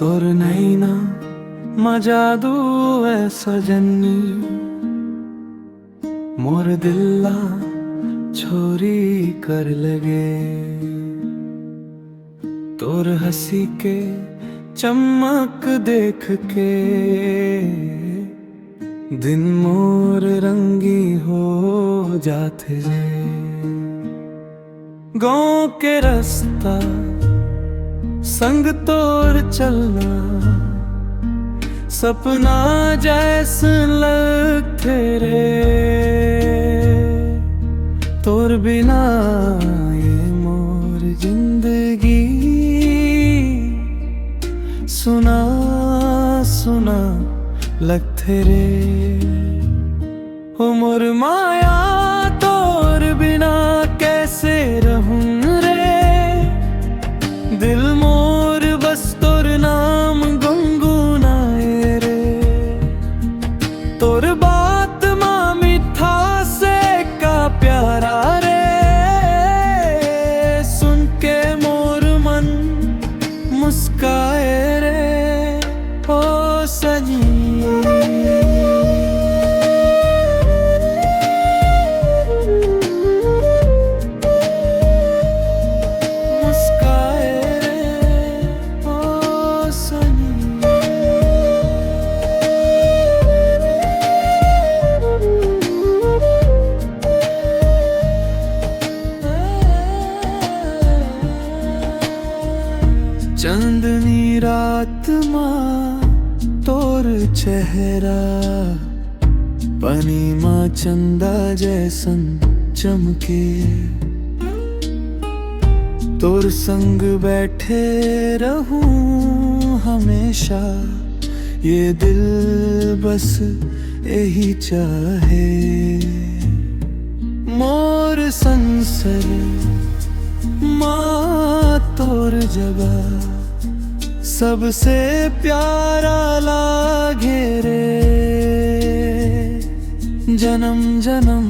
तोर नैना मजादू है सजनी, मोर दिल्ला छोरी कर लगे। तोर हंसी के चमक देख के दिन मोर रंगी हो जाते जे। गाँव के रास्ता संग तोर चलना, सपना जैसे लगते रे। तोर बिना ये मोर जिंदगी सुना सुना लगते रे। ओ मोर माया तोर बिना कैसे रहूं रे। दिल मोर बस तोर नाम गुनगुनाए रे। तोर बात माँ मीठा से का प्यारा रे। सुन के मोर मन मुस्काए रे। ओ सजी चांदनी रात माँ तोर चेहरा, पानी माँ चंदा जैसन चमके। तोर संग बैठे रहूं हमेशा, ये दिल बस यही चाहे। मोर संसर माँ तोर जगह सबसे प्यारा लागे रे। जन्म जन्म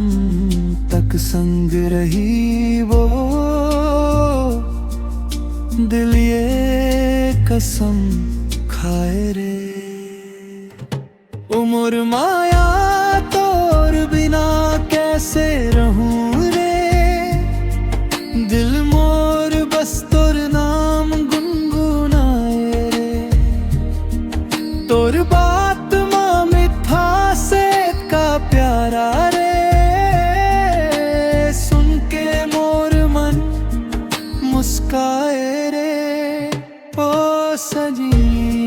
तक संग रही वो, दिल ये कसम खाए रे। उम्र माया तोर बिना कैसे रहूं रे। दिल मोर बस तोर नाम गुनगुनाए रे। तोर बात माँ मीठा से का प्यारा रे। सुन के मोर मन मुस्काए रे। ओ सजी